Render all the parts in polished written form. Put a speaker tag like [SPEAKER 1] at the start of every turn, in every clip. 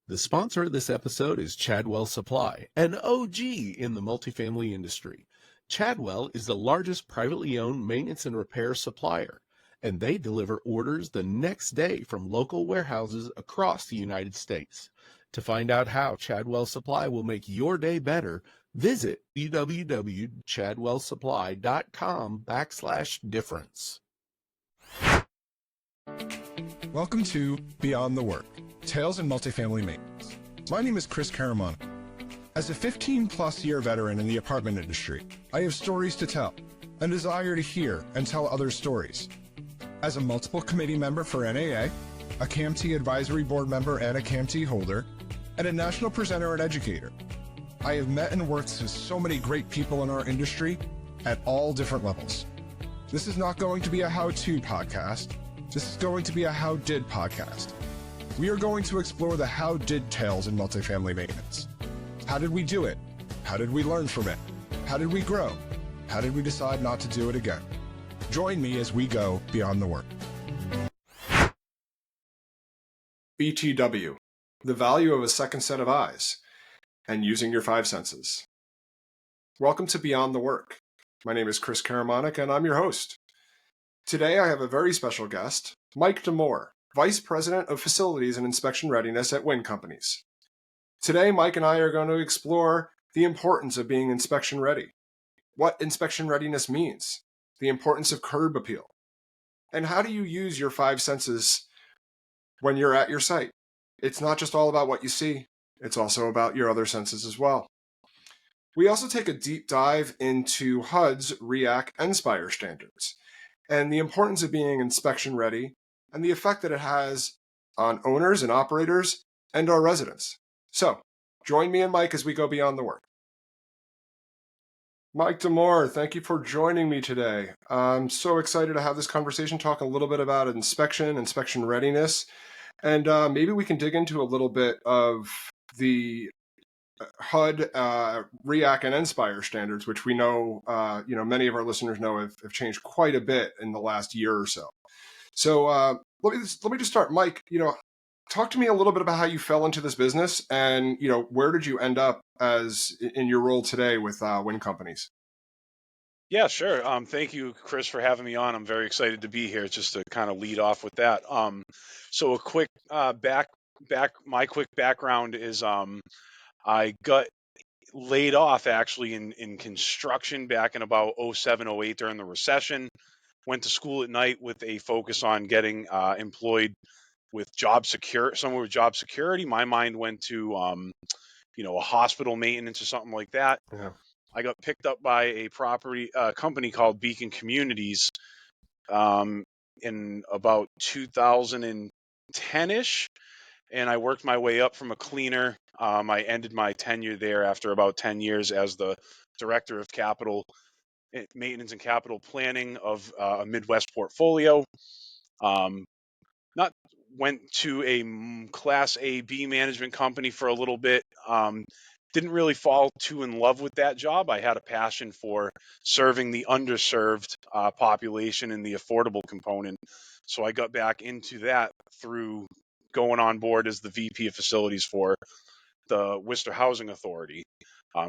[SPEAKER 1] The sponsor of this episode is Chadwell Supply, an OG in the multifamily industry. Chadwell is the largest privately owned maintenance and repair supplier, and they deliver orders the next day from local warehouses across the United States. To find out how Chadwell Supply will make your day better, visit www.chadwellsupply.com/difference.
[SPEAKER 2] Welcome to Beyond the Work, Tales in Multifamily Maintenance. My name is Chris Caramanica. As a 15-plus year veteran in the apartment industry, I have stories to tell, a desire to hear and tell others' stories. As a multiple committee member for NAA, a CAMT advisory board member and a CAMT holder, and a national presenter and educator, I have met and worked with so many great people in our industry at all different levels. This is not going to be a how-to podcast. This is going to be a How Did podcast. We are going to explore the how did tales in multifamily maintenance. How did we do it? How did we learn from it? How did we grow? How did we decide not to do it again? Join me as we go beyond the work. BTW, the value of a second set of eyes and using your five senses. Welcome to Beyond the Work. My name is Chris Caramanica and I'm your host. Today I have a very special guest, Mike DeMoore, Vice President of Facilities and Inspection Readiness at Wind Companies. Today Mike and I are going to explore the importance of being inspection ready, what inspection readiness means, the importance of curb appeal, and how do you use your five senses when you're at your site. It's not just all about what you see, it's also about your other senses as well. We also take a deep dive into HUD's REAC NSPIRE standards, and the importance of being inspection ready, and the effect that it has on owners and operators and our residents. So, join me and Mike as we go beyond the work. Mike DeMoore, thank you for joining me today. I'm so excited to have this conversation, talk a little bit about inspection readiness, and maybe we can dig into a little bit of the HUD, REAC, and NSPIRE standards, which we know, many of our listeners know have changed quite a bit in the last year or so. So let me just start, Mike. Talk to me a little bit about how you fell into this business, and where did you end up as in your role today with Wind Companies?
[SPEAKER 3] Yeah, sure. Thank you, Chris, for having me on. I'm very excited to be here. Just to kind of lead off with that. So a quick my quick background is I got laid off actually in construction back in about 07, 08 during the recession. Went to school at night with a focus on getting employed with somewhere with job security. My mind went to a hospital maintenance or something like that.
[SPEAKER 2] Yeah.
[SPEAKER 3] I got picked up by a company called Beacon Communities in about 2010-ish. And I worked my way up from a cleaner. I ended my tenure there after about 10 years as the director of maintenance and capital planning of a Midwest portfolio. Went to a Class A, B management company for a little bit. Didn't really fall too in love with that job. I had a passion for serving the underserved population and the affordable component. So I got back into that through going on board as the VP of facilities for the Worcester Housing Authority.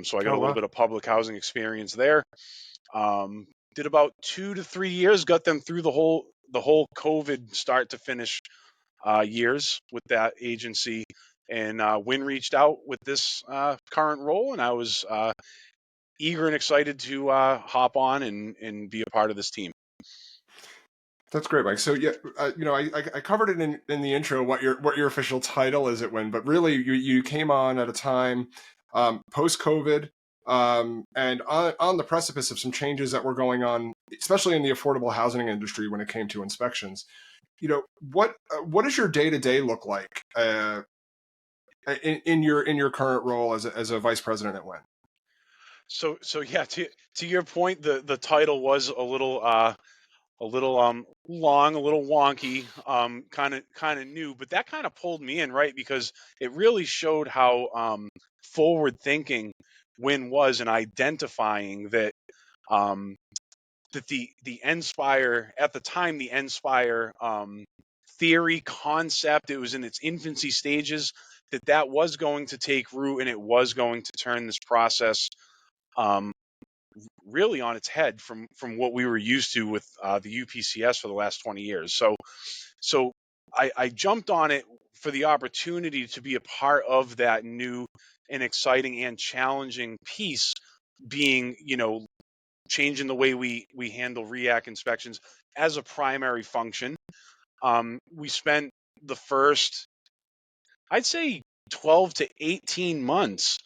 [SPEAKER 3] So I got a little bit of public housing experience there. Did about 2 to 3 years, got them through the whole COVID start to finish years with that agency. And Wynn reached out with this current role, and I was eager and excited to hop on and be a part of this team.
[SPEAKER 2] That's great, Mike. So yeah, I covered it in the intro what your official title is at Wynn, but really you came on at a time post-COVID and on the precipice of some changes that were going on, especially in the affordable housing industry when it came to inspections. What does your day-to-day look like in your current role as a vice president at Wynn?
[SPEAKER 3] So yeah, to your point, the title was a little long, a little wonky, kind of new, but that kind of pulled me in, right? Because it really showed how forward thinking Wynn was in identifying that that the NSPIRE at the time, the NSPIRE theory, concept, it was in its infancy stages, that was going to take root and it was going to turn this process um, really on its head from what we were used to with the UPCS for the last 20 years. So I jumped on it for the opportunity to be a part of that new and exciting and challenging piece, being, changing the way we handle REAC inspections as a primary function. We spent the first, I'd say, 12 to 18 months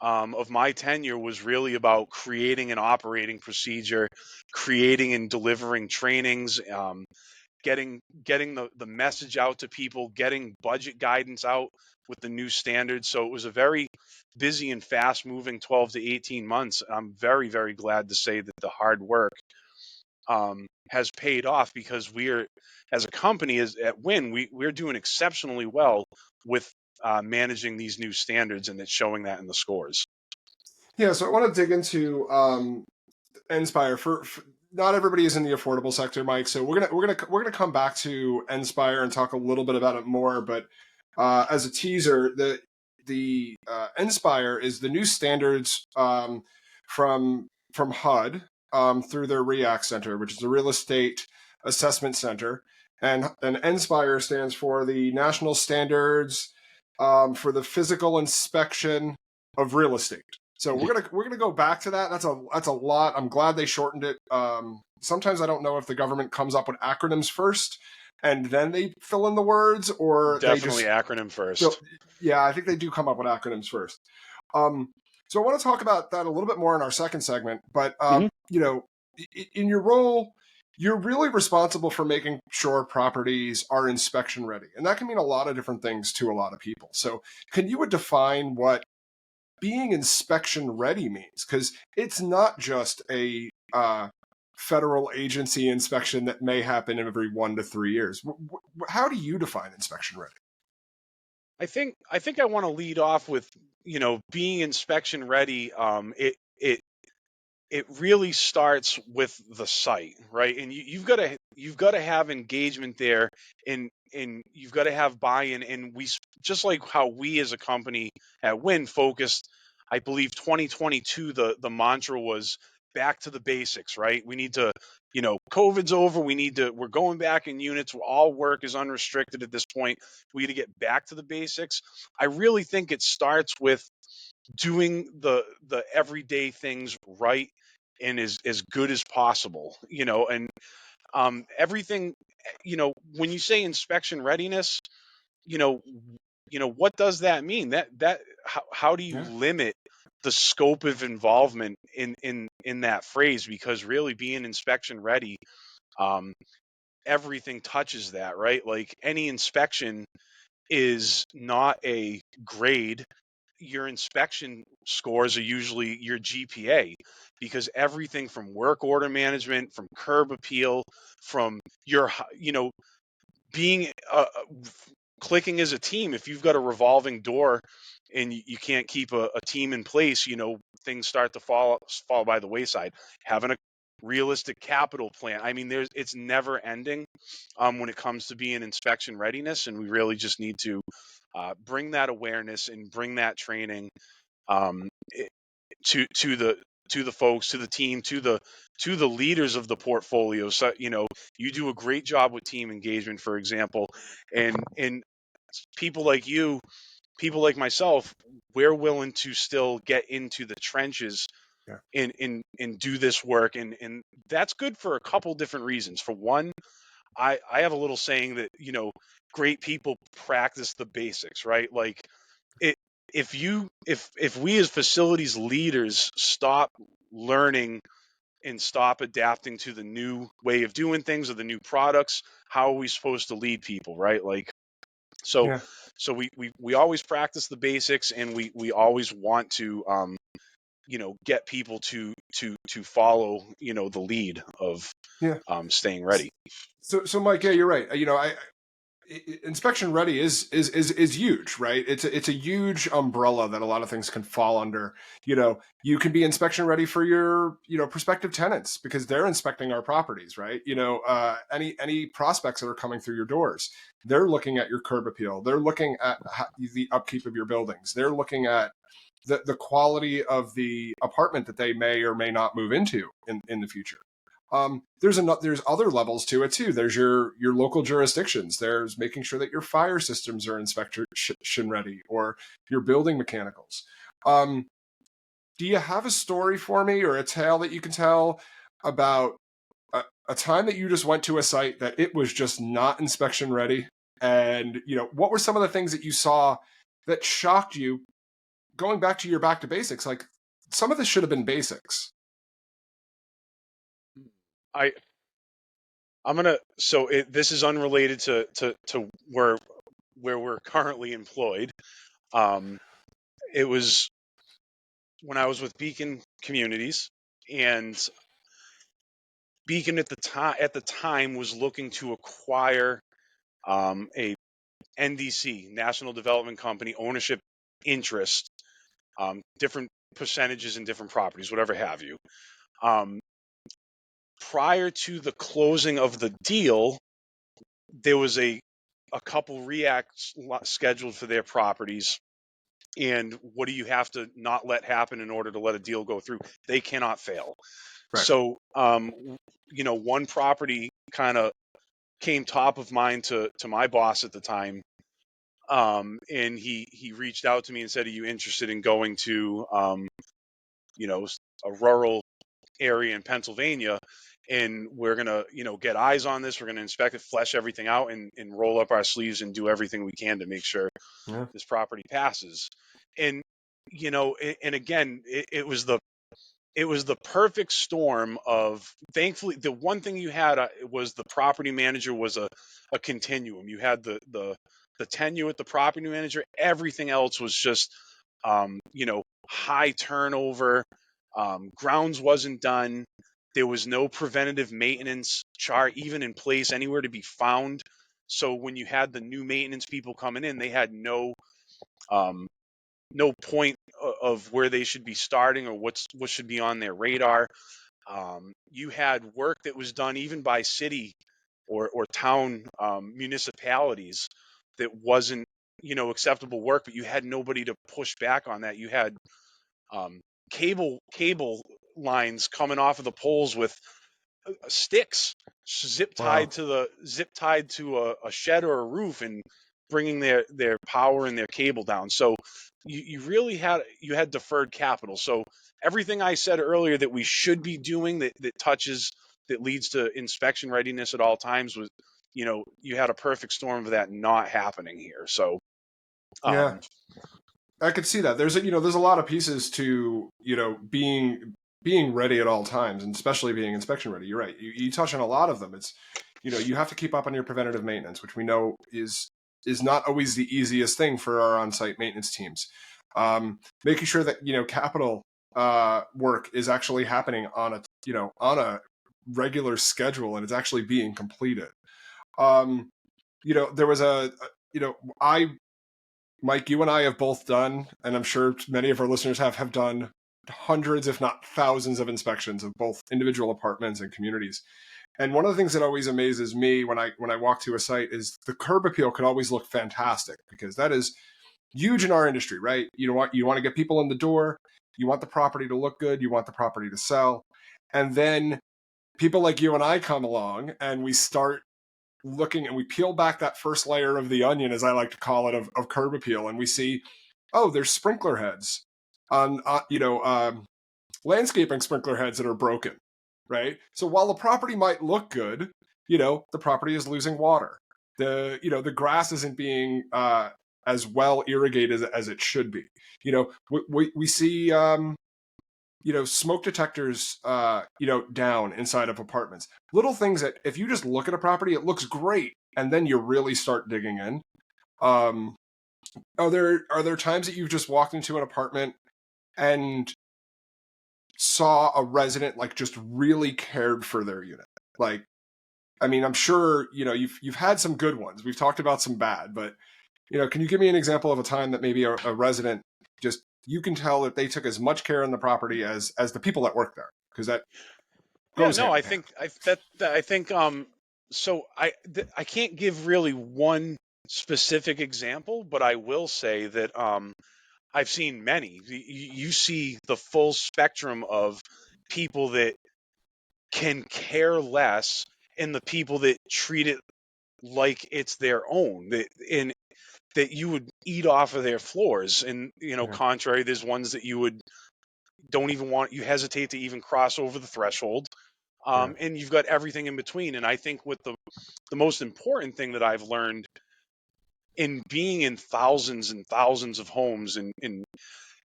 [SPEAKER 3] of my tenure was really about creating an operating procedure, creating and delivering trainings, getting the message out to people, getting budget guidance out with the new standards. So it was a very busy and fast moving 12 to 18 months. I'm very, very glad to say that the hard work has paid off, because we're, as a company, as at Win, we're doing exceptionally well with managing these new standards, and it's showing that in the scores.
[SPEAKER 2] Yeah, so I want to dig into NSPIRE. For not everybody is in the affordable sector, Mike. So we're gonna come back to NSPIRE and talk a little bit about it more. But as a teaser, the NSPIRE is the new standards from HUD through their REAC Center, which is a real estate assessment center, and NSPIRE stands for the National Standards for the Physical Inspection of Real Estate. So we're gonna go back to that. That's a lot. I'm glad they shortened it. Sometimes I don't know if the government comes up with acronyms first and then they fill in the words, or
[SPEAKER 3] Definitely
[SPEAKER 2] they just
[SPEAKER 3] acronym first.
[SPEAKER 2] Yeah, I think they do come up with acronyms first. So I want to talk about that a little bit more in our second segment. But in your role, you're really responsible for making sure properties are inspection ready, and that can mean a lot of different things to a lot of people. So can you define what being inspection ready means? Because it's not just a federal agency inspection that may happen every 1 to 3 years. How do you define inspection ready?
[SPEAKER 3] I think I want to lead off with, being inspection ready. It really starts with the site, right? And you've got to have engagement there, and you've got to have buy-in. And just like how we as a company at Win focused, I believe 2022, the mantra was back to the basics, right? We need to, COVID's over. We're going back in units. All work is unrestricted at this point. We need to get back to the basics. I really think it starts with doing the everyday things right and as good as possible, and everything, when you say inspection readiness, you know what does that mean? How do you
[SPEAKER 2] Yeah.
[SPEAKER 3] limit the scope of involvement in that phrase? Because really, being inspection ready, um, everything touches that, right? Like, any inspection is not a grade. Your inspection scores are usually your GPA, because everything from work order management, from curb appeal, from your, being clicking as a team. If you've got a revolving door and you can't keep a team in place, things start to fall by the wayside. Having a realistic capital plan. I mean, it's never ending when it comes to being inspection readiness, and we really just need to bring that awareness and bring that training um, to the folks, to the team, to the leaders of the portfolio. So, you do a great job with team engagement, for example, and people like you, people like myself, we're willing to still get into the trenches
[SPEAKER 2] Yeah.
[SPEAKER 3] and do this work, and that's good for a couple different reasons. For one, I have a little saying that, great people practice the basics, right? Like, it if we as facilities leaders stop learning and stop adapting to the new way of doing things or the new products, how are we supposed to lead people, right? Like, so
[SPEAKER 2] Yeah.
[SPEAKER 3] so we always practice the basics, and we always want to get people to follow, the lead of
[SPEAKER 2] Yeah.
[SPEAKER 3] staying ready.
[SPEAKER 2] So Mike, yeah, you're right. inspection ready is huge, right? It's a huge umbrella that a lot of things can fall under. You can be inspection ready for your prospective tenants because they're inspecting our properties, right? Any prospects that are coming through your doors, they're looking at your curb appeal, they're looking at the upkeep of your buildings, they're looking at the quality of the apartment that they may or may not move into in the future. There's other levels to it too. There's your local jurisdictions. There's making sure that your fire systems are inspection ready, or your building mechanicals. Do you have a story for me or a tale that you can tell about a time that you just went to a site that it was just not inspection ready? And what were some of the things that you saw that shocked you? Going back to basics, like some of this should have been basics.
[SPEAKER 3] This is unrelated to where we're currently employed. It was when I was with Beacon Communities, and Beacon at the time was looking to acquire a NDC, National Development Company, ownership interest, different percentages in different properties, whatever have you. Prior to the closing of the deal, there was a couple REACs scheduled for their properties. And what do you have to not let happen in order to let a deal go through? They cannot fail.
[SPEAKER 2] Right.
[SPEAKER 3] So, one property kind of came top of mind to my boss at the time. And he reached out to me and said, "Are you interested in going to, a rural area in Pennsylvania? And we're going to, get eyes on this. We're going to inspect it, flesh everything out, and roll up our sleeves and do everything we can to make sure this property passes." And, and again, it was the perfect storm of, thankfully, the one thing you had was the property manager was a continuum. You had the tenure with the property manager. Everything else was just, high turnover. Grounds wasn't done. There was no preventative maintenance chart even in place anywhere to be found. So when you had the new maintenance people coming in, they had no point of where they should be starting or what should be on their radar. You had work that was done even by city or town municipalities that wasn't acceptable work, but you had nobody to push back on that. You had cable lines coming off of the poles with sticks zip tied to a shed or a roof, and bringing their power and their cable down. So you really had deferred capital. So everything I said earlier that we should be doing that leads to inspection readiness at all times was, you had a perfect storm of that not happening here. So
[SPEAKER 2] yeah, I could see that. There's a lot of pieces to being ready at all times, and especially being inspection ready. You're right. You touch on a lot of them. It's you have to keep up on your preventative maintenance, which we know is not always the easiest thing for our on-site maintenance teams. Making sure that capital work is actually happening on a regular schedule and it's actually being completed. There was Mike, you and I have both done, and I'm sure many of our listeners have done hundreds, if not thousands, of inspections of both individual apartments and communities. And one of the things that always amazes me when I walk to a site is the curb appeal can always look fantastic, because that is huge in our industry, right? You want to get people in the door, you want the property to look good, you want the property to sell, and then people like you and I come along and we start looking and we peel back that first layer of the onion, as I like to call it, of curb appeal, and we see, oh, there's sprinkler heads on landscaping sprinkler heads that are broken, right? So while the property might look good, the property is losing water. The grass isn't being as well irrigated as it should be. We see smoke detectors down inside of apartments. Little things that if you just look at a property, it looks great, and then you really start digging in. Are there times that you've just walked into an apartment and saw a resident like just really cared for their unit? Like I mean, I'm sure, you've had some good ones. We've talked about some bad, but, can you give me an example of a time that maybe a resident just, you can tell that they took as much care in the property as the people that work there? Because that
[SPEAKER 3] Yeah,
[SPEAKER 2] goes
[SPEAKER 3] no,
[SPEAKER 2] hand
[SPEAKER 3] I
[SPEAKER 2] in hand.
[SPEAKER 3] think I think so I can't give really one specific example, but I will say that I've seen many. You see the full spectrum of people that can care less and the people that treat it like it's their own, that you would eat off of their floors. And
[SPEAKER 2] Yeah.
[SPEAKER 3] contrary, there's ones that don't even want, you hesitate to even cross over the threshold.
[SPEAKER 2] Yeah.
[SPEAKER 3] And you've got everything in between. And I think with the most important thing that I've learned in being in thousands and thousands of homes and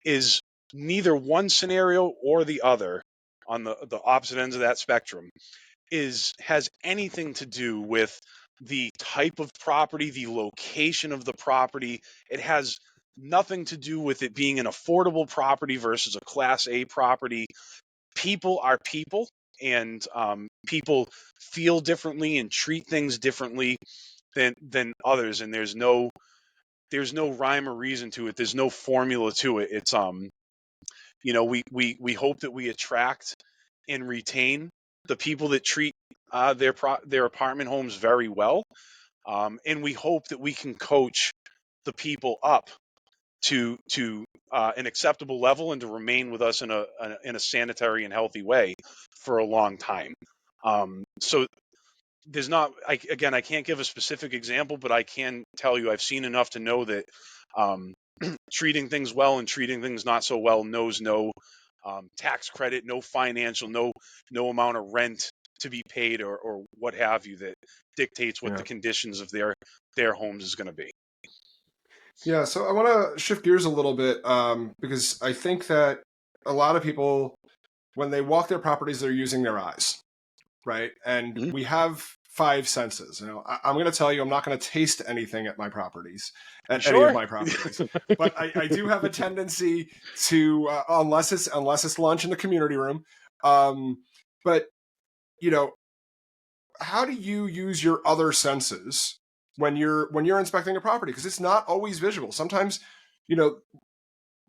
[SPEAKER 3] is neither one scenario or the other on the opposite ends of that spectrum has anything to do with the type of property, the location of the property. It has nothing to do with it being an affordable property versus a Class A property. People are people, and people feel differently and treat things differently than others. And there's no rhyme or reason to it. There's no formula to it. It's we hope that we attract and retain the people that treat their apartment homes very well, and we hope that we can coach the people up to an acceptable level and to remain with us in a sanitary and healthy way for a long time. So there's not, again, I can't give a specific example, but I can tell you I've seen enough to know that um, treating things well and treating things not so well knows no tax credit, no financial, no amount of rent to be paid or what have you that dictates what
[SPEAKER 2] Yeah.
[SPEAKER 3] the conditions of their homes is going to be.
[SPEAKER 2] Yeah, so I want to shift gears a little bit, because I think that a lot of people, when they walk their properties, they're using their eyes, right? And
[SPEAKER 3] Mhm.
[SPEAKER 2] we have five senses. I'm going to tell you, I'm not going to taste anything at my properties,
[SPEAKER 3] You
[SPEAKER 2] at any of
[SPEAKER 3] sure?
[SPEAKER 2] my properties, but I do have a tendency to, unless it's lunch in the community room. But you know, how do you use your other senses when you're inspecting a property? Because it's not always visual. Sometimes, you know,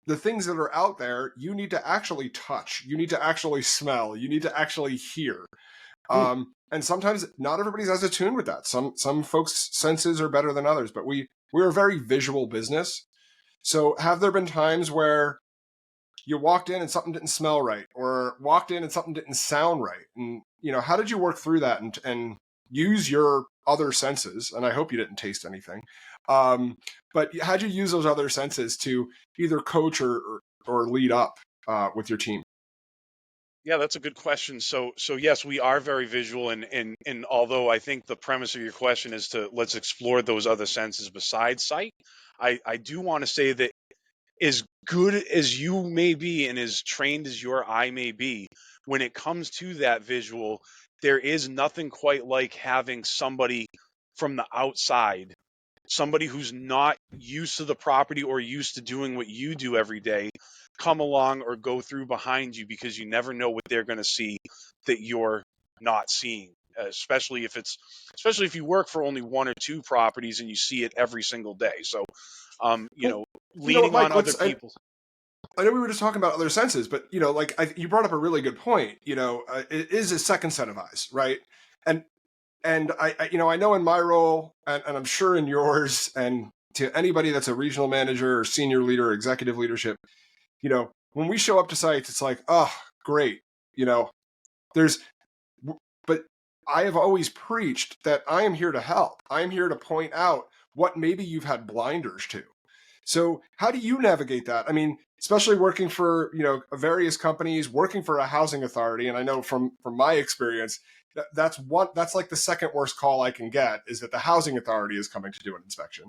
[SPEAKER 2] the things that are out there, you need to actually touch, you need to actually smell, you need to actually hear.
[SPEAKER 3] Hmm.
[SPEAKER 2] And sometimes not everybody's as attuned with that. Some folks' senses are better than others, but we're a very visual business. So have there been times where you walked in and something didn't smell right, or walked in and something didn't sound right? And how did you work through that and use your other senses? And I hope you didn't taste anything. But how'd you use those other senses to either coach or lead up with your team?
[SPEAKER 3] Yeah, that's a good question. So yes, we are very visual, and although I think the premise of your question is to let's explore those other senses besides sight, I do want to say that as good as you may be and as trained as your eye may be, when it comes to that visual, there is nothing quite like having somebody from the outside, somebody who's not used to the property or used to doing what you do every day, come along or go through behind you, because you never know what they're going to see that you're not seeing. Especially if you work for only one or two properties and you see it every single day. So,
[SPEAKER 2] Well, you know what,
[SPEAKER 3] leaning on
[SPEAKER 2] Mike?
[SPEAKER 3] other people.
[SPEAKER 2] I know we were just talking about other senses, but you brought up a really good point. It is a second set of eyes, right? And I know in my role, and I'm sure in yours, and to anybody that's a regional manager or senior leader or executive leadership, when we show up to sites, it's like, oh, great. There's, but I have always preached that I am here to help. I am here to point out what maybe you've had blinders to. So how do you navigate that? I mean, especially working for, various companies, working for a housing authority. And I know from my experience, that's like the second worst call I can get, is that the housing authority is coming to do an inspection.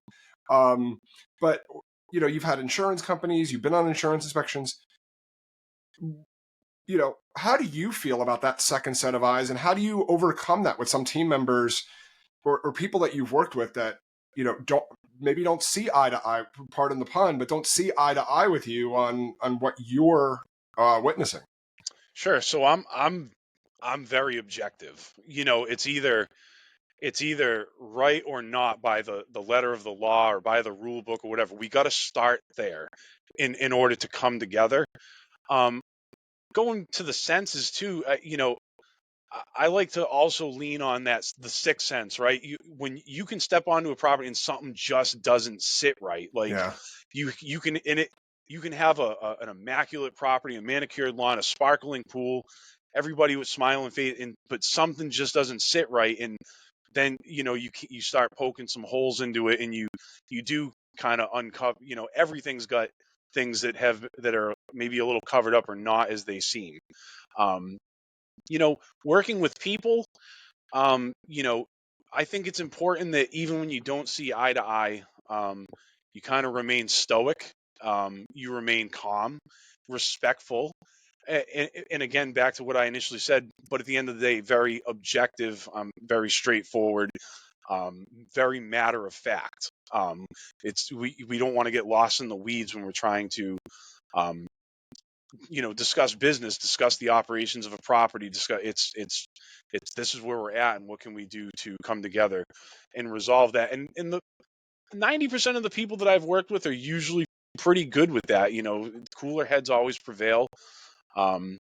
[SPEAKER 2] But you've had insurance companies, you've been on insurance inspections. How do you feel about that second set of eyes, and how do you overcome that with some team members or people that you've worked with that don't see eye to eye, pardon the pun, but don't see eye to eye with you on what you're witnessing?
[SPEAKER 3] Sure. So I'm very objective. It's either it's either right or not by the letter of the law or by the rule book or whatever. We got to start there in order to come together. Going to the senses too, I like to also lean on the sixth sense, right? When you can step onto a property and something just doesn't sit right, like
[SPEAKER 2] Yeah.
[SPEAKER 3] you can in it you can have an immaculate property, a manicured lawn, a sparkling pool, everybody with smiling face, but something just doesn't sit right, and then you start poking some holes into it, and you do kind of uncover. Everything's got things that are maybe a little covered up or not as they seem. Um, Working with people, I think it's important that even when you don't see eye to eye, you kind of remain stoic, you remain calm, respectful, and again, back to what I initially said, but at the end of the day, very objective, very straightforward, very matter of fact. We don't want to get lost in the weeds when we're trying to um, discuss business, discuss the operations of a property, discuss it's this is where we're at and what can we do to come together and resolve that. And the 90% of the people that I've worked with are usually pretty good with that. Cooler heads always prevail. Um,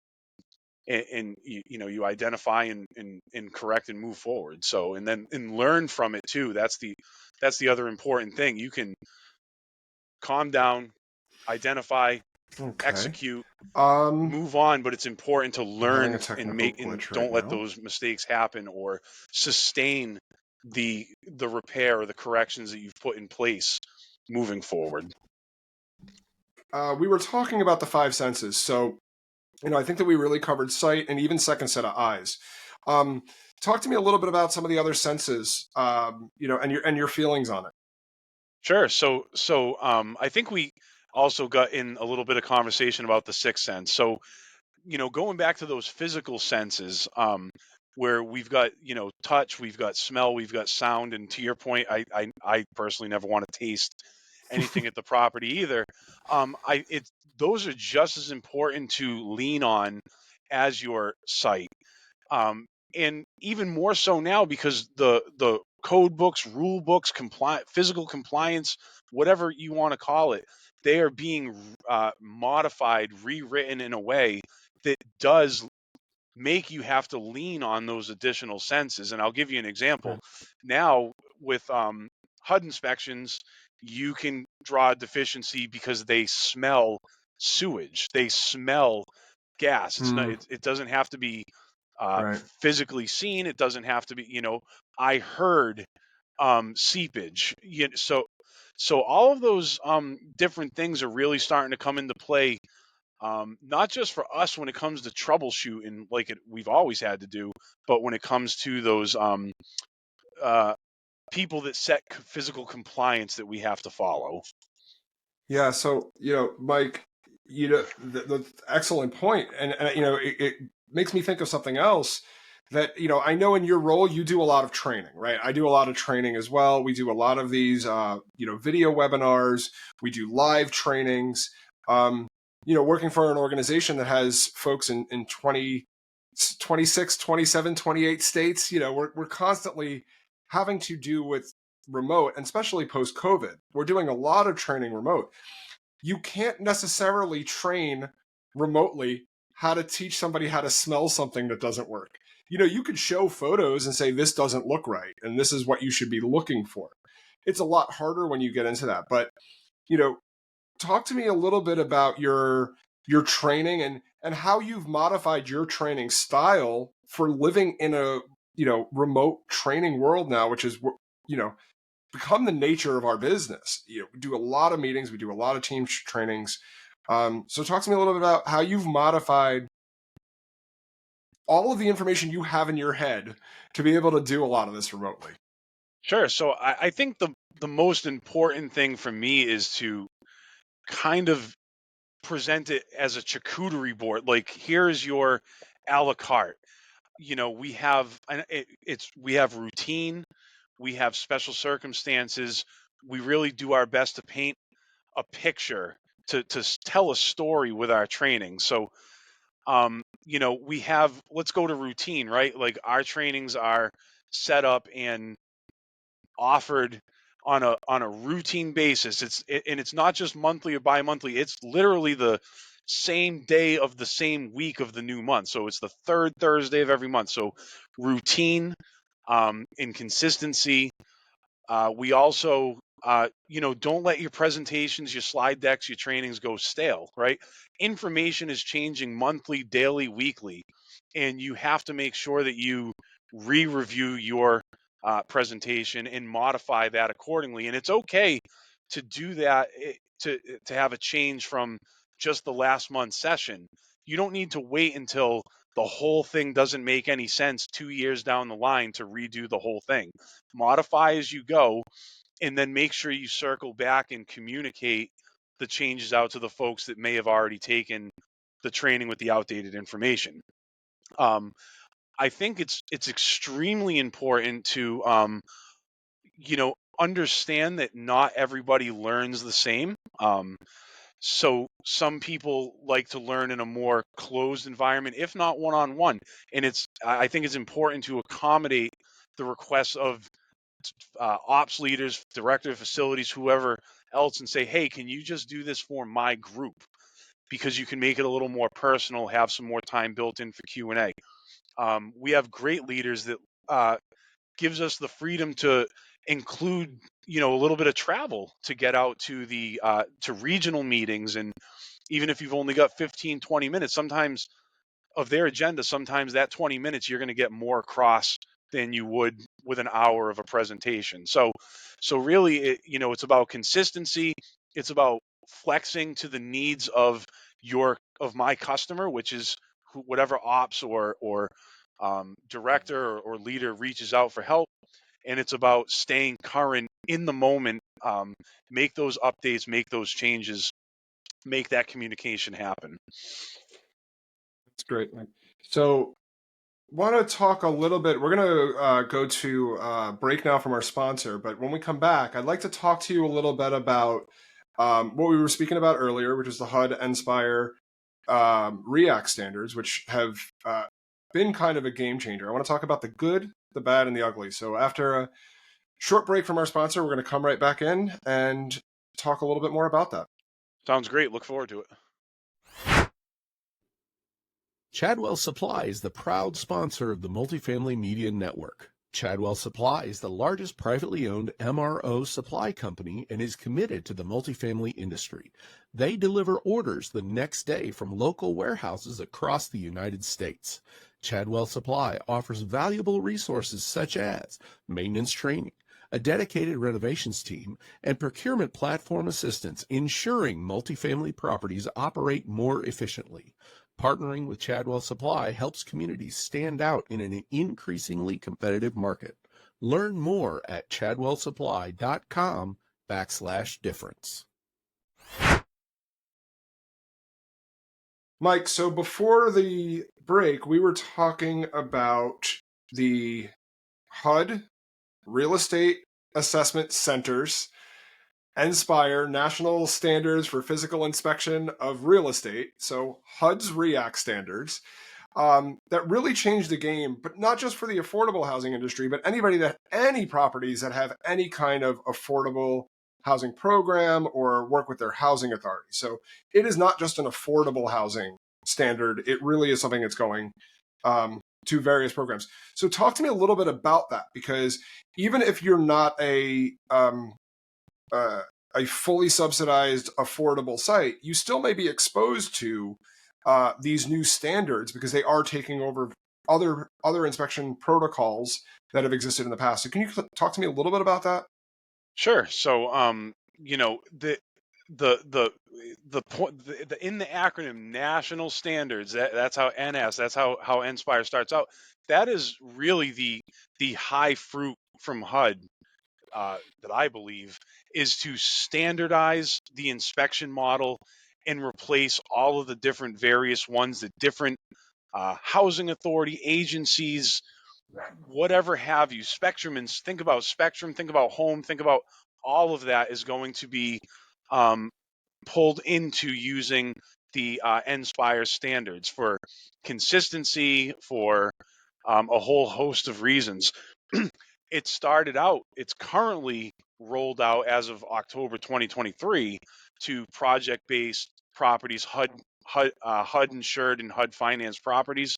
[SPEAKER 3] and you identify and correct and move forward. So and learn from it too. That's the other important thing. You can calm down, identify,
[SPEAKER 2] Okay.
[SPEAKER 3] execute,
[SPEAKER 2] Um,
[SPEAKER 3] move on, but it's important to
[SPEAKER 2] I'm having a
[SPEAKER 3] learn and
[SPEAKER 2] technical
[SPEAKER 3] make and
[SPEAKER 2] glitch right
[SPEAKER 3] don't let
[SPEAKER 2] now.
[SPEAKER 3] those mistakes happen or sustain the repair or the corrections that you've put in place moving forward.
[SPEAKER 2] We were talking about the five senses, so I think that we really covered sight and even second set of eyes. Um, Talk to me a little bit about some of the other senses, and your feelings on it.
[SPEAKER 3] Sure. So I think we also got in a little bit of conversation about the sixth sense. So going back to those physical senses, where we've got, touch, we've got smell, we've got sound, and to your point, I personally never want to taste anything at the property either. Those are just as important to lean on as your sight, and even more so now because the code books, rule books, physical compliance, whatever you want to call it, they are being modified, rewritten in a way that does make you have to lean on those additional senses. And I'll give you an example.
[SPEAKER 2] Right.
[SPEAKER 3] Now with HUD inspections, you can draw a deficiency because they smell sewage, they smell gas. It's not.
[SPEAKER 2] Hmm.
[SPEAKER 3] It doesn't have to be
[SPEAKER 2] Right.
[SPEAKER 3] physically seen. It doesn't have to be. I heard seepage. So all of those different things are really starting to come into play, not just for us when it comes to troubleshooting like we've always had to do, but when it comes to those uh, people that set physical compliance that we have to follow.
[SPEAKER 2] Yeah. So Mike, the excellent point, and it makes me think of something else. That I know in your role you do a lot of training, right? I do a lot of training as well. We do a lot of these video webinars. We do live trainings. Working for an organization that has folks in 20, 26, 27, 28 states, we're constantly having to do with remote, and especially post COVID. We're doing a lot of training remote. You can't necessarily train remotely how to teach somebody how to smell something that doesn't work. You could show photos and say, this doesn't look right, and this is what you should be looking for. It's a lot harder when you get into that. But, talk to me a little bit about your training and how you've modified your training style for living in a, remote training world now, which is, you know, become the nature of our business. We do a lot of meetings, we do a lot of team trainings. So talk to me a little bit about how you've modified all of the information you have in your head to be able to do a lot of this remotely.
[SPEAKER 3] Sure. So I think the most important thing for me is to kind of present it as a charcuterie board. Like, here's your a la carte. We have we have routine, we have special circumstances. We really do our best to paint a picture, to tell a story with our training. So we have, let's go to routine, right? Like, our trainings are set up and offered on a routine basis. And it's not just monthly or bi-monthly. It's literally the same day of the same week of the new month. So it's the third Thursday of every month. So routine, and consistency. We also, don't let your presentations, your slide decks, your trainings go stale, right? Information is changing monthly, daily, weekly, and you have to make sure that you re-review your presentation and modify that accordingly. And it's okay to do that, to have a change from just the last month's session. You don't need to wait until the whole thing doesn't make any sense 2 years down the line to redo the whole thing. Modify as you go, and then make sure you circle back and communicate the changes out to the folks that may have already taken the training with the outdated information. I think it's extremely important to understand that not everybody learns the same. So some people like to learn in a more closed environment, if not one-on-one. And I think it's important to accommodate the requests of ops leaders, director of facilities, whoever else, and say, hey, can you just do this for my group? Because you can make it a little more personal, have some more time built in for Q&A. We have great leaders that gives us the freedom to include, a little bit of travel to get out to the to regional meetings. And even if you've only got 15, 20 minutes, sometimes of their agenda, sometimes that 20 minutes you're going to get more across than you would with an hour of a presentation. So really, it's about consistency. It's about flexing to the needs of my customer, which is whatever ops or director or leader reaches out for help. And it's about staying current in the moment. Make those updates, make those changes, make that communication happen.
[SPEAKER 2] That's great, Mike. So, want to talk a little bit. We're going to go to break now from our sponsor, but when we come back, I'd like to talk to you a little bit about what we were speaking about earlier, which is the HUD NSPIRE REAC standards, which have been kind of a game changer. I want to talk about the good, the bad, and the ugly. So after a short break from our sponsor, we're going to come right back in and talk a little bit more about that.
[SPEAKER 3] Sounds great. Look forward to it.
[SPEAKER 1] Chadwell Supply is the proud sponsor of the Multifamily Media Network. Chadwell Supply is the largest privately owned MRO supply company and is committed to the multifamily industry. They deliver orders the next day from local warehouses across the United States. Chadwell Supply offers valuable resources such as maintenance training, a dedicated renovations team, and procurement platform assistance, ensuring multifamily properties operate more efficiently. Partnering with Chadwell Supply helps communities stand out in an increasingly competitive market. Learn more at chadwellsupply.com/difference.
[SPEAKER 2] Mike, so before the break, we were talking about the HUD Real Estate Assessment Centers, NSPIRE, National Standards for Physical Inspection of Real Estate, so HUD's REAC standards, that really changed the game, but not just for the affordable housing industry, but any properties that have any kind of affordable housing program or work with their housing authority. So it is not just an affordable housing standard. It really is something that's going to various programs. So talk to me a little bit about that, because even if you're not a fully subsidized affordable site, you still may be exposed to these new standards because they are taking over other inspection protocols that have existed in the past. So can you talk to me a little bit about that?
[SPEAKER 3] Sure. So, the point in the acronym National Standards, that's how that's how NSPIRE starts out. That is really the high fruit from HUD, that I believe is to standardize the inspection model and replace all of the different various ones that different housing authority agencies, whatever have you, think about Spectrum, think about Home, think about all of that is going to be pulled into using the NSPIRE standards for consistency, for a whole host of reasons. It's currently rolled out as of October 2023 to project-based properties, HUD insured and HUD financed properties.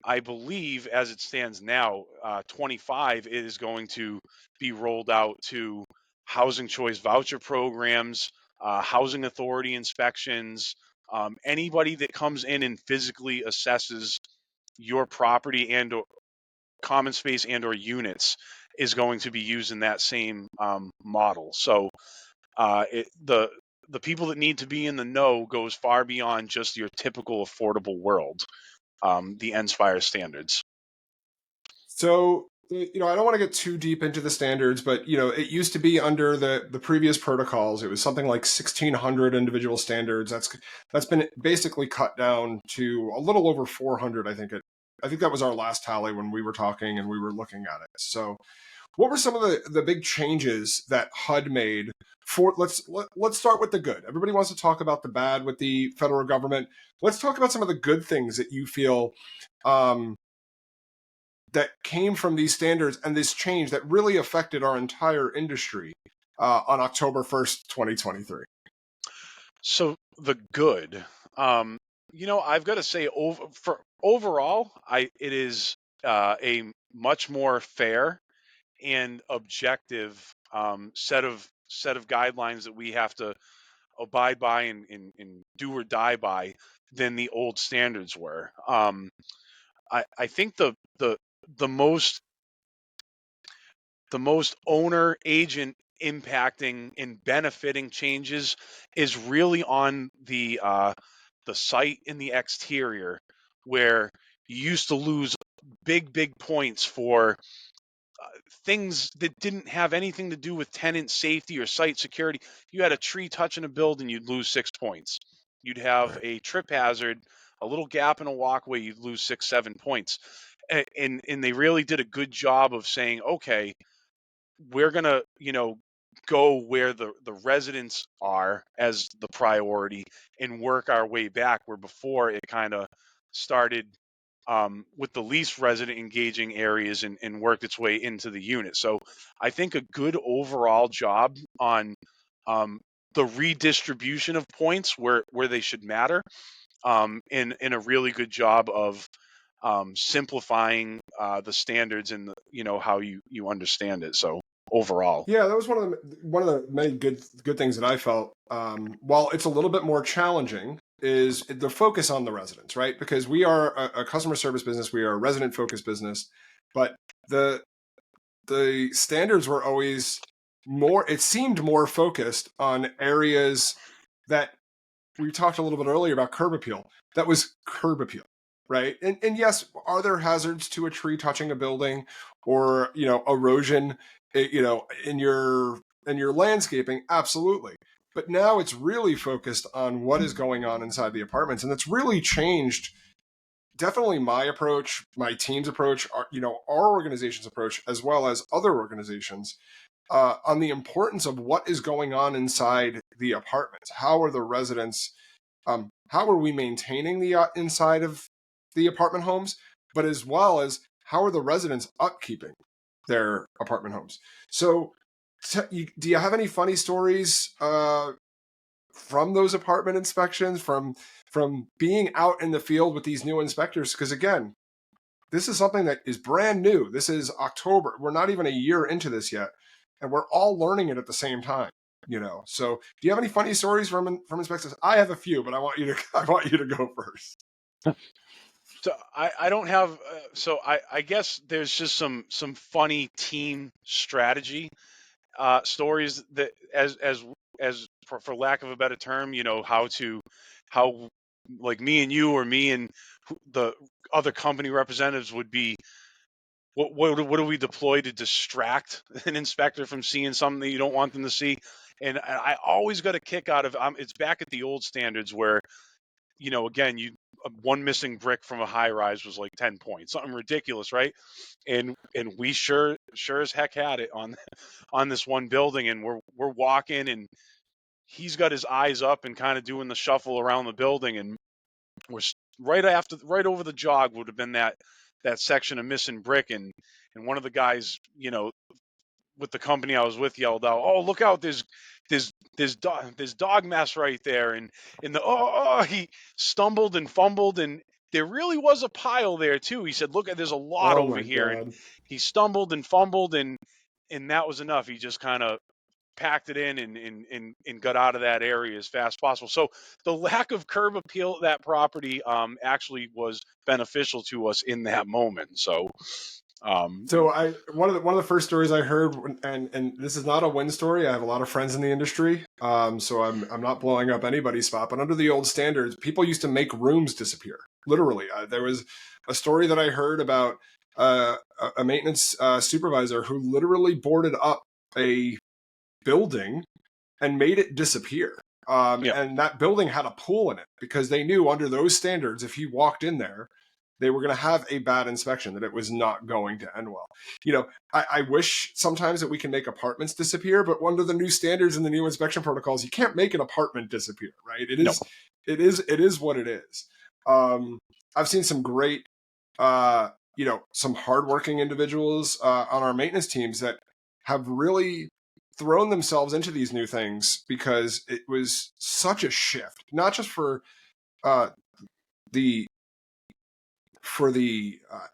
[SPEAKER 3] I believe as it stands now, 25 is going to be rolled out to housing choice voucher programs, housing authority inspections. Anybody that comes in and physically assesses your property and or common space and or units is going to be using that same model. So the people that need to be in the know goes far beyond just your typical affordable world. The NSPIRE standards.
[SPEAKER 2] So, I don't want to get too deep into the standards, but, it used to be under the previous protocols. It was something like 1,600 individual standards. That's been basically cut down to a little over 400. I think that was our last tally when we were talking and we were looking at it. So, what were some of the big changes that HUD made for? Let's start with the good. Everybody wants to talk about the bad with the federal government. Let's talk about some of the good things that you feel that came from these standards and this change that really affected our entire industry on October 1st, 2023.
[SPEAKER 3] So the good, I've got to say, overall, it is a much more fair and objective set of guidelines that we have to abide by and do or die by than the old standards were. I think the most owner agent impacting and benefiting changes is really on the site in the exterior, where you used to lose big points for things that didn't have anything to do with tenant safety or site security. You had a tree touching a building, you'd lose 6 points. You'd have
[SPEAKER 2] Right.
[SPEAKER 3] a trip hazard, a little gap in a walkway, you'd lose 6-7 points. And they really did a good job of saying, okay, we're gonna, go where the residents are as the priority and work our way back, where before it kind of started with the least resident engaging areas and worked its way into the unit. So I think a good overall job on the redistribution of points where they should matter, and a really good job of simplifying the standards and how you understand it. So overall.
[SPEAKER 2] Yeah, that was one of the many good things that I felt. While it's a little bit more challenging, is the focus on the residents, right? Because we are a customer service business, we are a resident focused business, but the standards were always more. It seemed more focused on areas that we talked a little bit earlier about curb appeal. That was curb appeal, right? And yes, are there hazards to a tree touching a building, or erosion, in your landscaping? Absolutely. But now it's really focused on what is going on inside the apartments, and it's really changed. Definitely my approach, my team's approach, our organization's approach, as well as other organizations, on the importance of what is going on inside the apartments. How are the residents? How are we maintaining the inside of the apartment homes? But as well as how are the residents upkeeping their apartment homes? So, do you have any funny stories from those apartment inspections, from being out in the field with these new inspectors? Because again, this is something that is brand new. This is October. We're not even a year into this yet, and we're all learning it at the same time. So do you have any funny stories from inspectors? I have a few, but I want you to go first.
[SPEAKER 3] So I don't have. So I guess there's just some funny team strategy stories that as for lack of a better term, how like me and you, or me and the other company representatives would be. What do we deploy to distract an inspector from seeing something that you don't want them to see? And I always got a kick out of it's back at the old standards where, again, one missing brick from a high rise was like 10 points, something ridiculous, right? And we sure as heck had it on this one building, and we're walking, and he's got his eyes up and kind of doing the shuffle around the building, and we're right over the jog would have been that that section of missing brick, and one of the guys, with the company I was with, yelled out, "Oh, look out! There's dog mess right there!" And he stumbled and fumbled, and there really was a pile there too. He said, "Look, there's a lot
[SPEAKER 2] Oh
[SPEAKER 3] over
[SPEAKER 2] my
[SPEAKER 3] here," and
[SPEAKER 2] God.
[SPEAKER 3] he stumbled and fumbled, and that was enough. He just kind of packed it in and got out of that area as fast as possible. So the lack of curb appeal at that property actually was beneficial to us in that moment. So
[SPEAKER 2] So one of the first stories I heard, and this is not a win story. I have a lot of friends in the industry, so I'm not blowing up anybody's spot. But under the old standards, people used to make rooms disappear. Literally, there was a story that I heard about a maintenance supervisor who literally boarded up a building and made it disappear.
[SPEAKER 3] yeah.
[SPEAKER 2] And that building had a pool in it because they knew under those standards, if he walked in there, they were going to have a bad inspection, that it was not going to end well. I wish sometimes that we can make apartments disappear, but under the new standards and the new inspection protocols, you can't make an apartment disappear, right? It is what it is. I've seen some great, some hardworking individuals on our maintenance teams that have really thrown themselves into these new things because it was such a shift, not just for the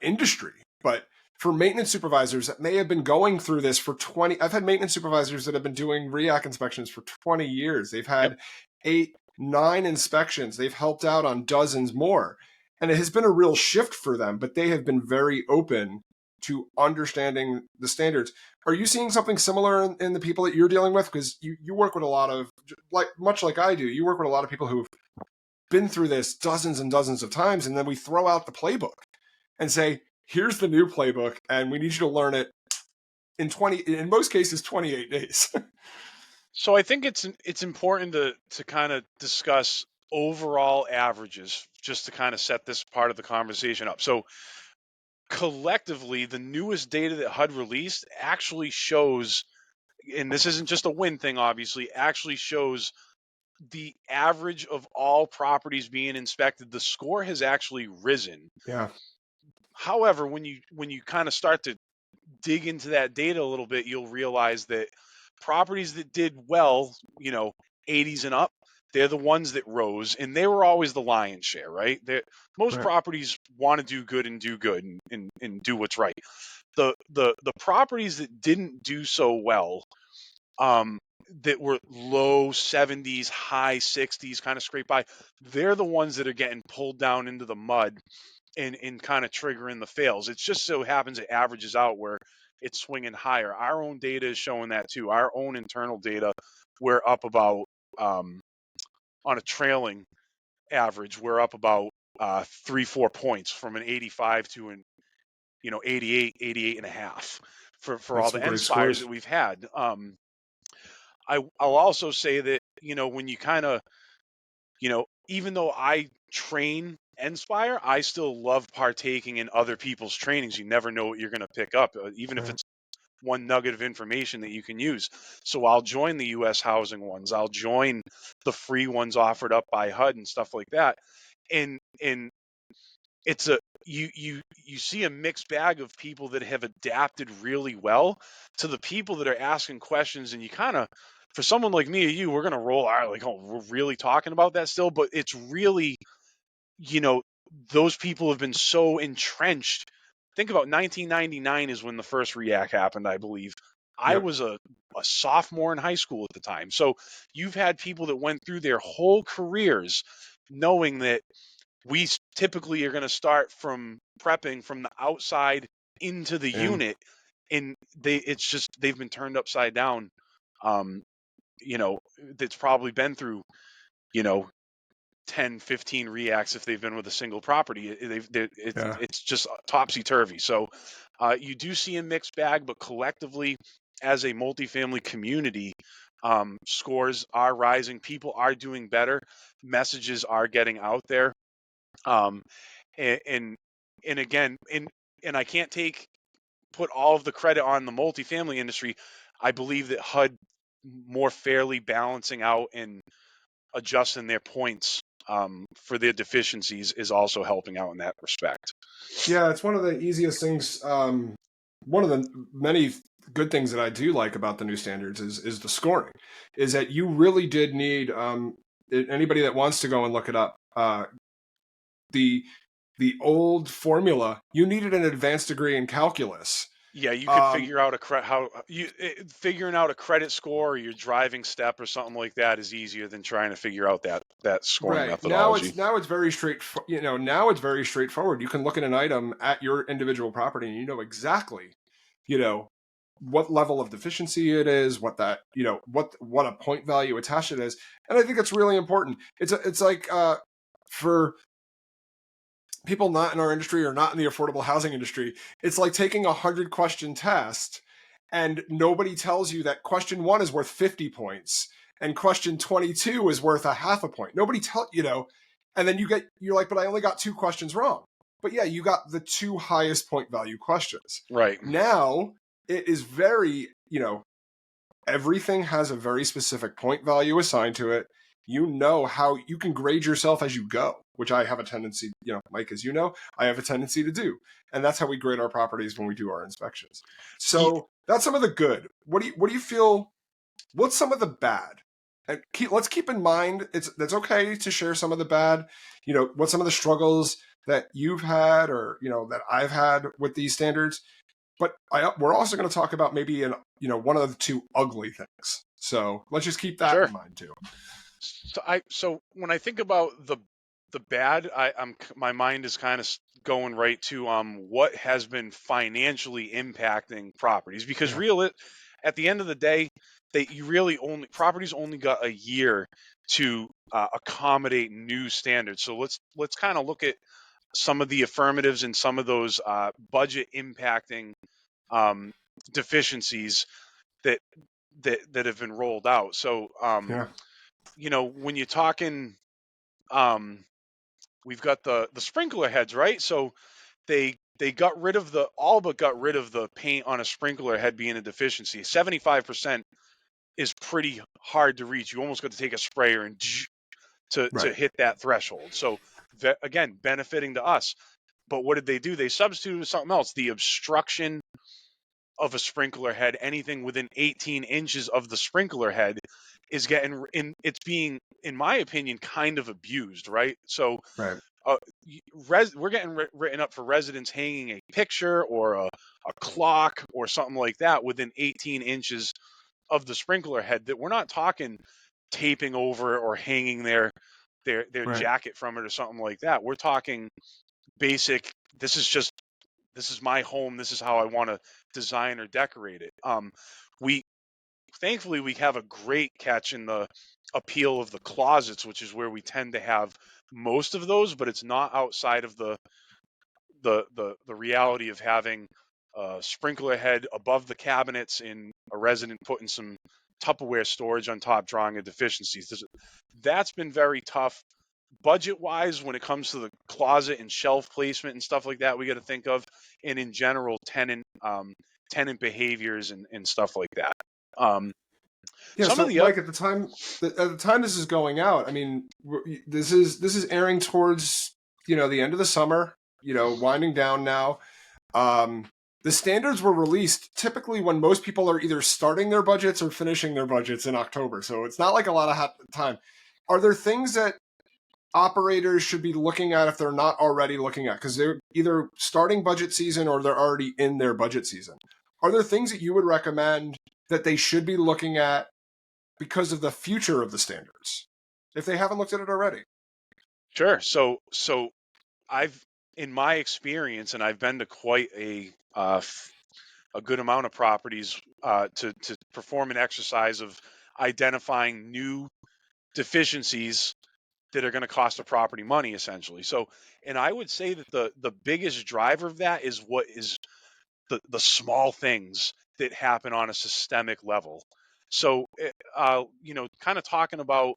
[SPEAKER 2] industry, but for maintenance supervisors that may have been going through this for 20. I've had maintenance supervisors that have been doing REAC inspections for 20 years. They've had 8, 9 inspections. They've helped out on dozens more. And it has been a real shift for them, but they have been very open to understanding the standards. Are you seeing something similar in the people that you're dealing with? Because you work with a lot of, much like I do, you work with a lot of people who've been through this dozens and dozens of times, and then we throw out the playbook and say, here's the new playbook, and we need you to learn it in most cases, 28 days.
[SPEAKER 3] So I think it's important to kind of discuss overall averages just to kind of set this part of the conversation up. So collectively, the newest data that HUD released actually shows, and this isn't just a win thing, obviously, actually shows the average of all properties being inspected. The score has actually risen.
[SPEAKER 2] Yeah.
[SPEAKER 3] However, when you kind of start to dig into that data a little bit, you'll realize that properties that did well, 80s and up, they're the ones that rose, and they were always the lion's share, right? Most
[SPEAKER 2] Right.
[SPEAKER 3] properties want to do good and do what's right. The properties that didn't do so well, that were low 70s, high 60s, kind of scrape by, they're the ones that are getting pulled down into the mud and kind of triggering the fails. It just so happens it averages out where it's swinging higher. Our own data is showing that too. Our own internal data, we're up about, on a trailing average, we're up about 3-4 points from an 85 to an 88 and a half for
[SPEAKER 2] That's
[SPEAKER 3] all
[SPEAKER 2] some
[SPEAKER 3] the
[SPEAKER 2] great
[SPEAKER 3] NSPIREs
[SPEAKER 2] scores.
[SPEAKER 3] that we've had. I'll also say that, when you kind of, even though I train NSPIRE, I still love partaking in other people's trainings. You never know what you're going to pick up, even if
[SPEAKER 2] Right.
[SPEAKER 3] it's one nugget of information that you can use. So I'll join the U.S. housing ones. I'll join the free ones offered up by HUD and stuff like that. And it's you see a mixed bag of people that have adapted really well to the people that are asking questions, and you kind of, for someone like me or you, we're gonna roll our like, oh, we're really talking about that still, but it's really, you know, those people have been so entrenched. Think about 1999 is when the first REAC happened, I believe. I
[SPEAKER 2] Yep.
[SPEAKER 3] was a sophomore in high school at the time. So you've had people that went through their whole careers knowing that we typically are going to start from prepping from the outside into the
[SPEAKER 2] And
[SPEAKER 3] unit, and they've been turned upside down. Um, that's probably been through, you know, 10, 15 reacts if they've been with a single property.
[SPEAKER 2] yeah.
[SPEAKER 3] It's just topsy turvy. So you do see a mixed bag, but collectively, as a multifamily community, scores are rising. People are doing better. Messages are getting out there. Um, and and again, and I can't put all of the credit on the multifamily industry. I believe that HUD more fairly balancing out and adjusting their points for their deficiencies is also helping out in that respect.
[SPEAKER 2] Yeah, it's one of the easiest things. One of the many good things that I do like about the new standards is the scoring. Is that you really did need anybody that wants to go and look it up. The old formula, you needed an advanced degree in calculus.
[SPEAKER 3] Yeah, you could figure out figuring out a credit score or your driving step or something like that is easier than trying to figure out that scoring methodology.
[SPEAKER 2] Now it's very now it's very straightforward. You can look at an item at your individual property and you know exactly, what level of deficiency it is, what that, what a point value attached it is. And I think it's really important. It's like for people not in our industry or not in the affordable housing industry, it's like taking 100-question test and nobody tells you that question 1 is worth 50 points and question 22 is worth a half a point. Nobody and then you're like, but I only got 2 questions wrong. But yeah, you got the 2 highest point value questions.
[SPEAKER 3] Right.
[SPEAKER 2] Now it is very, everything has a very specific point value assigned to it. You know how you can grade yourself as you go, which I have a tendency, Mike, as you know, I have a tendency to do. And that's how we grade our properties when we do our inspections. So that's some of the good. What do you feel? What's some of the bad? And let's keep in mind, that's okay to share some of the bad, what some of the struggles that you've had or, that I've had with these standards. But we're also going to talk about maybe one of the 2 ugly things. So let's just keep that in mind too.
[SPEAKER 3] So when I think about the bad, my mind is kind of going right to what has been financially impacting properties, because at the end of the day, properties only got a year to accommodate new standards. So let's kind of look at some of the affirmatives and some of those budget impacting deficiencies that have been rolled out. So when you're talking, we've got the sprinkler heads, right? So they got rid of all but got rid of the paint on a sprinkler head being a deficiency. 75% is pretty hard to reach. You almost got to take a sprayer and to hit that threshold. So again, benefiting to us. But what did they do? They substituted something else. The obstruction of a sprinkler head, anything within 18 inches of the sprinkler head, is it's being, in my opinion, kind of abused, right? So we're getting written up for residents hanging a picture or a clock or something like that within 18 inches of the sprinkler head, that we're not talking taping over or hanging their jacket from it or something like that. We're talking basic, this is my home, this is how I want to design or decorate it. Thankfully we have a great catch in the appeal of the closets, which is where we tend to have most of those, but it's not outside of the reality of having a sprinkler head above the cabinets in a resident putting some Tupperware storage on top, drawing a deficiencies. That's been very tough. Budget-wise, when it comes to the closet and shelf placement and stuff like that, we got to think of, and in general, tenant behaviors and stuff like that.
[SPEAKER 2] Mike, at the time this is going out, I mean, this is airing towards the end of the summer, winding down now. The standards were released typically when most people are either starting their budgets or finishing their budgets in October, so it's not like a lot of time. Are there things that operators should be looking at if they're not already looking at, because they're either starting budget season or they're already in their budget season? Are there things that you would recommend that they should be looking at because of the future of the standards, if they haven't looked at it already?
[SPEAKER 3] Sure. So I've, in my experience, and I've been to quite a good amount of properties to perform an exercise of identifying new deficiencies that are going to cost a property money, essentially. So, and I would say that the biggest driver of that is what is the small things that happen on a systemic level. So, kind of talking about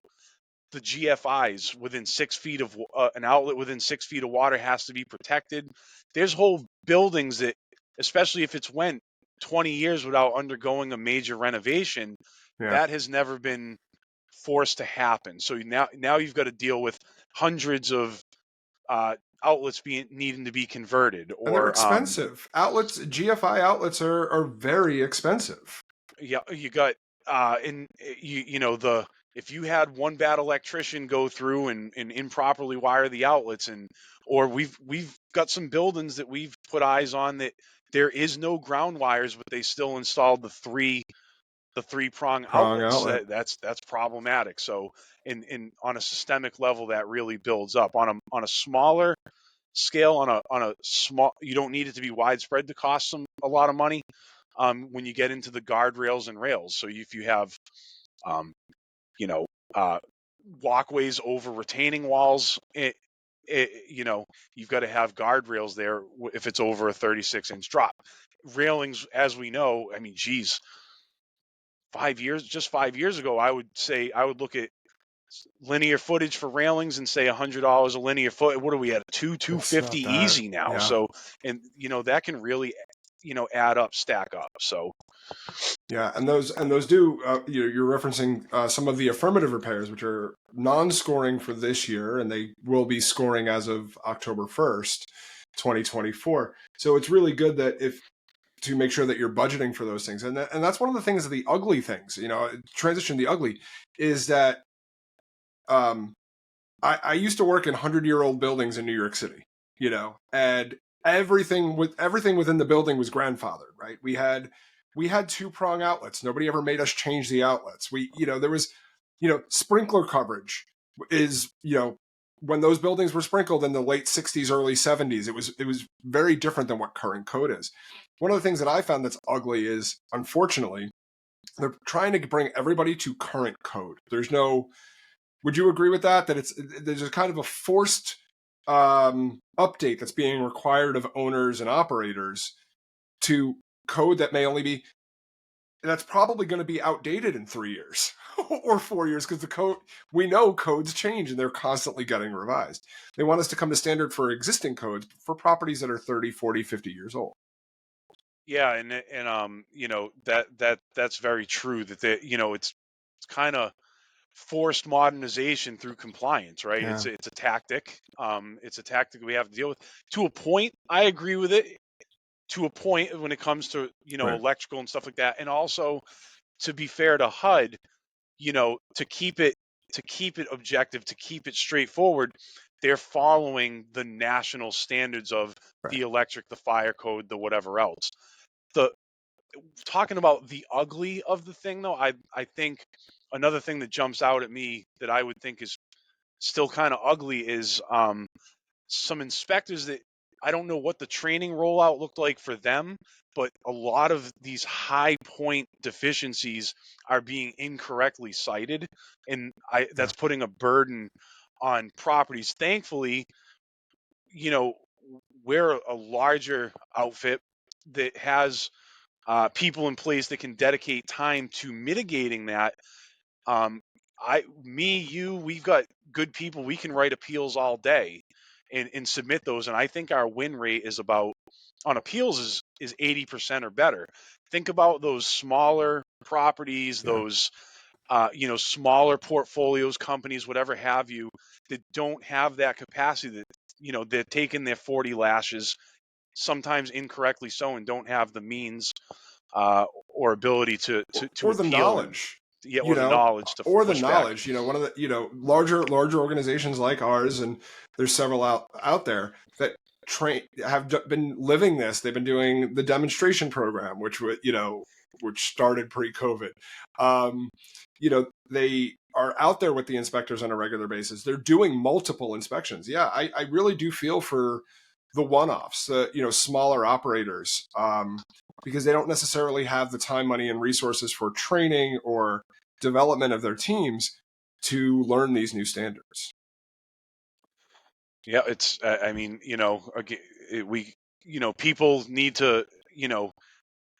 [SPEAKER 3] the GFIs within 6 feet of an outlet within 6 feet of water has to be protected. There's whole buildings that, especially if it's went 20 years without undergoing a major renovation, that has never been forced to happen. So now you've got to deal with hundreds of outlets needing to be converted,
[SPEAKER 2] And they're
[SPEAKER 3] or
[SPEAKER 2] expensive. Outlets, GFI outlets are very expensive.
[SPEAKER 3] yeah, you got you know, the if you had one bad electrician go through and improperly wire the outlets, and or we've got some buildings that we've put eyes on that there is no ground wires, but they still installed the three prong
[SPEAKER 2] Prong
[SPEAKER 3] outlets.
[SPEAKER 2] outlet.
[SPEAKER 3] That's problematic. So in on a systemic level, that really builds up on a smaller scale, on a small. You don't need it to be widespread to cost a lot of money. When you get into the guardrails and rails, so if you have um, you know uh, walkways over retaining walls, you know, you've got to have guardrails there if it's over a 36-inch drop. Railings, as we know, I mean, geez, 5 years ago, I would look at linear footage for railings and say $100 a linear foot. What are we at? Two
[SPEAKER 2] It's
[SPEAKER 3] fifty
[SPEAKER 2] not that.
[SPEAKER 3] easy now.
[SPEAKER 2] Yeah.
[SPEAKER 3] So, and you know, that can really, you know, add up, stack up. So
[SPEAKER 2] Yeah, and those do. You're referencing some of the affirmative repairs, which are non-scoring for this year, and they will be scoring as of October 1st, 2024. So it's really good that if to make sure that you're budgeting for those things, and that's one of the things, the ugly things. You know, transition the ugly is that I used to work in 100-year-old buildings in New York City. You know, and everything within the building was grandfathered. Right? We had two-prong outlets. Nobody ever made us change the outlets. There was, sprinkler coverage is, when those buildings were sprinkled in the late 60s, early 70s, it was very different than what current code is. One of the things that I found that's ugly is, unfortunately, they're trying to bring everybody to current code. Would you agree with that? That there's a kind of a forced update that's being required of owners and operators to code that may only be, that's probably going to be outdated in 3 years or 4 years, because we know codes change and they're constantly getting revised. They want us to come to standard for existing codes for properties that are 30, 40, 50 years old.
[SPEAKER 3] yeah, and you know, that's very true. That it's kind of forced modernization through compliance, right?
[SPEAKER 2] Yeah.
[SPEAKER 3] It's a tactic. It's a tactic we have to deal with. To a point, I agree with it. To a point, when it comes to
[SPEAKER 2] Right.
[SPEAKER 3] electrical and stuff like that, and also, to be fair to HUD, to keep it objective, to keep it straightforward, they're following the national standards of
[SPEAKER 2] Right.
[SPEAKER 3] the electric, the fire code, the whatever else. The Talking about the ugly of the thing, though, I think another thing that jumps out at me that I would think is still kind of ugly is some inspectors that I don't know what the training rollout looked like for them, but a lot of these high point deficiencies are being incorrectly cited, and
[SPEAKER 2] Yeah.
[SPEAKER 3] that's putting a burden on properties. Thankfully, we're a larger outfit that has people in place that can dedicate time to mitigating that. um, we've got good people. We can write appeals all day and submit those. And I think our win rate is about, on appeals, is 80% or better. Think about those smaller properties,
[SPEAKER 2] Yeah.
[SPEAKER 3] those, smaller portfolios, companies, whatever have you, that don't have that capacity, that, they're taking their 40 lashes, sometimes incorrectly so, and don't have the means or ability to
[SPEAKER 2] Or the
[SPEAKER 3] appeal, and
[SPEAKER 2] knowledge,
[SPEAKER 3] yeah, or the knowledge to
[SPEAKER 2] or the
[SPEAKER 3] push back.
[SPEAKER 2] knowledge. One of the larger organizations like ours, and there's several out there that have been living this. They've been doing the demonstration program, which started pre-COVID. They are out there with the inspectors on a regular basis. They're doing multiple inspections. Yeah, I really do feel for the one-offs, smaller operators, because they don't necessarily have the time, money, and resources for training or development of their teams to learn these new standards.
[SPEAKER 3] Yeah, it's. I mean, again, people need to,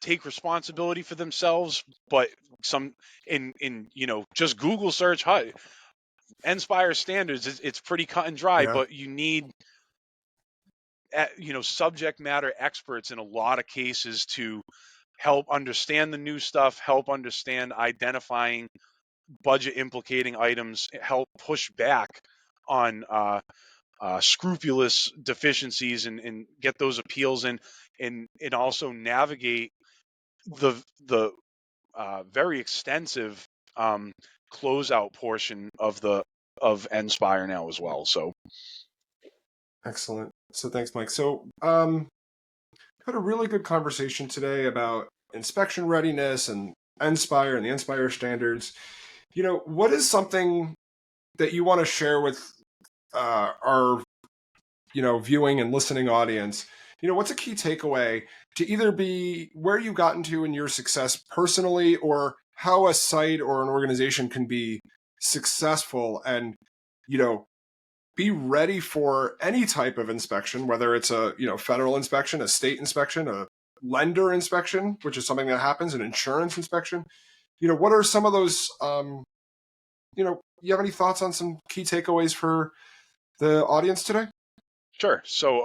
[SPEAKER 3] take responsibility for themselves, but some in just Google search HUD NSPIRE standards. It's pretty cut and dry,
[SPEAKER 2] Yeah.
[SPEAKER 3] but you need subject matter experts in a lot of cases to help understand the new stuff, help understand identifying budget implicating items, help push back on scrupulous deficiencies and get those appeals in, and also navigate the very extensive closeout portion of NSPIRE now as well. So
[SPEAKER 2] Excellent. So thanks, Mike. So had a really good conversation today about inspection readiness and NSPIRE and the NSPIRE standards. What is something that you want to share with our viewing and listening audience? What's a key takeaway to either be where you've gotten to in your success personally, or how a site or an organization can be successful and be ready for any type of inspection, whether it's a federal inspection, a state inspection, a lender inspection, which is something that happens, an insurance inspection. What are some of those? You have any thoughts on some key takeaways for the audience today?
[SPEAKER 3] sure. So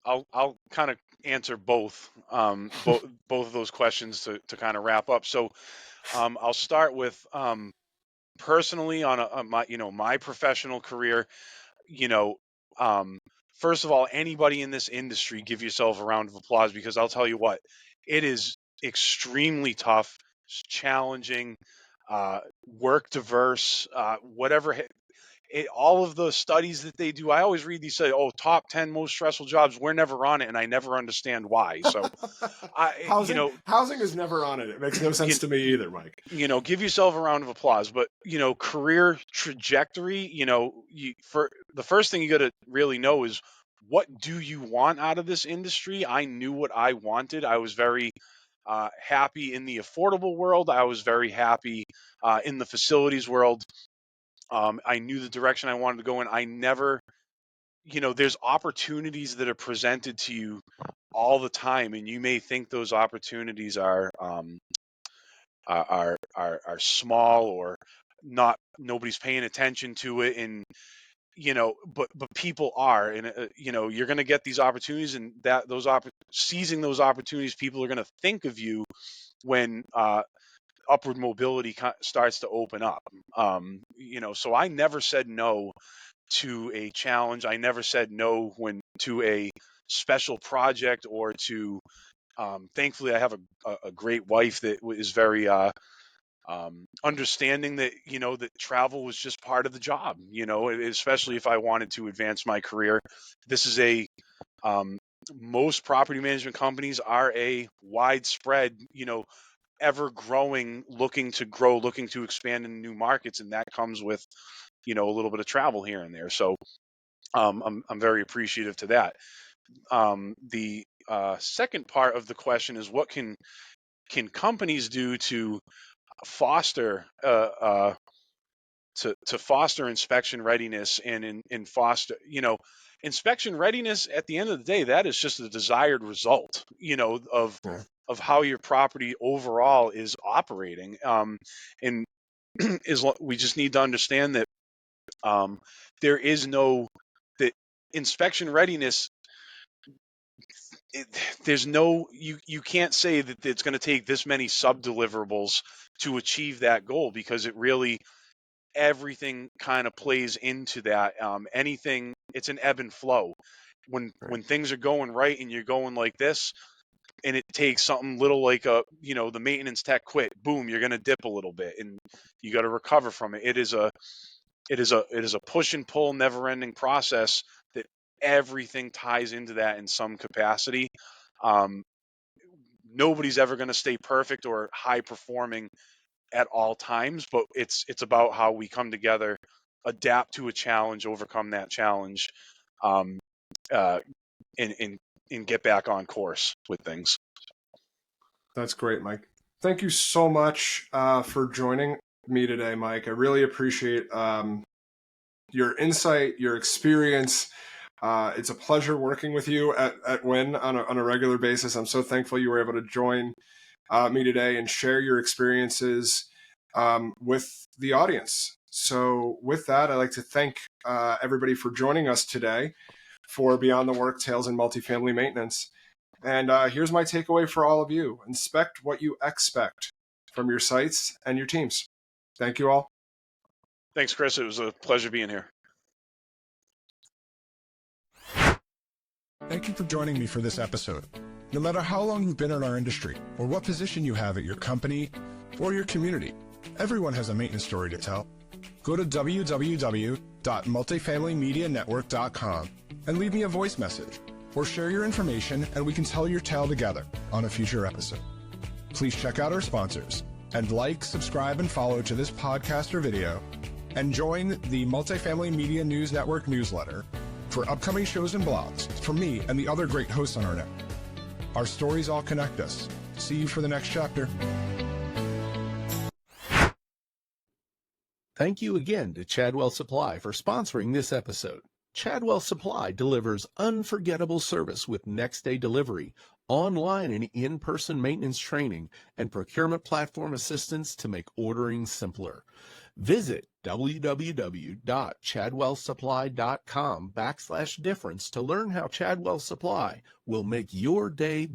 [SPEAKER 3] I'll kind of answer both of those questions to kind of wrap up. So I'll start with personally on my professional career. First of all, anybody in this industry, give yourself a round of applause, because I'll tell you what, it is extremely tough, challenging, work diverse, whatever. All of the studies that they do, I always read these, say, oh, top 10 most stressful jobs. We're never on it, and I never understand why. So,
[SPEAKER 2] housing is never on it. It makes no sense to me either, Mike.
[SPEAKER 3] Give yourself a round of applause. But career trajectory. For the first thing you got to really know is, what do you want out of this industry? I knew what I wanted. I was very happy in the affordable world. I was very happy in the facilities world. I knew the direction I wanted to go in. I never, there's opportunities that are presented to you all the time, and you may think those opportunities are small or not. Nobody's paying attention to it, and but people are, and you're going to get these opportunities, and seizing those opportunities, people are going to think of you when upward mobility starts to open up. So I never said no to a challenge. I never said no to a special project, or to thankfully I have a great wife that is very understanding that that travel was just part of the job, especially if I wanted to advance my career. This is most property management companies are a widespread, ever growing, looking to grow, looking to expand in new markets, and that comes with a little bit of travel here and there. So I'm very appreciative to that. The second part of the question is, what can companies do to foster foster inspection readiness, and in foster inspection readiness? At the end of the day, that is just a desired result of how your property overall is operating. And we just need to understand that there is no that inspection readiness. There's no, you can't say that it's going to take this many sub deliverables to achieve that goal, because it really, everything kind of plays into that. Anything, it's an ebb and flow. When things are going right and you're going like this, and it takes something little like the maintenance tech quit, boom, you're going to dip a little bit, and you got to recover from it. It is a push and pull, never ending process that everything ties into that in some capacity. Nobody's ever going to stay perfect or high performing at all times, but it's about how we come together, adapt to a challenge, overcome that challenge, and get back on course with things.
[SPEAKER 2] That's great, Mike. Thank you so much for joining me today, Mike. I really appreciate your insight, your experience. It's a pleasure working with you at WIN on a regular basis. I'm so thankful you were able to join me today and share your experiences with the audience. So with that, I'd like to thank everybody for joining us today for Beyond the Work Tales in Multifamily Maintenance. And here's my takeaway for all of you. Inspect what you expect from your sites and your teams. Thank you all.
[SPEAKER 3] Thanks, Chris. It was a pleasure being here.
[SPEAKER 2] Thank you for joining me for this episode. No matter how long you've been in our industry, or what position you have at your company or your community, everyone has a maintenance story to tell. Go to www.multifamilymedianetwork.com and leave me a voice message, or share your information and we can tell your tale together on a future episode. Please check out our sponsors and like, subscribe, and follow to this podcast or video, and join the Multifamily Media News Network newsletter for upcoming shows and blogs from me and the other great hosts on our network. Our stories all connect us. See you for the next chapter.
[SPEAKER 1] Thank you again to Chadwell Supply for sponsoring this episode. Chadwell Supply delivers unforgettable service with next-day delivery, online and in-person maintenance training, and procurement platform assistance to make ordering simpler. Visit www.chadwellsupply.com/difference to learn how Chadwell Supply will make your day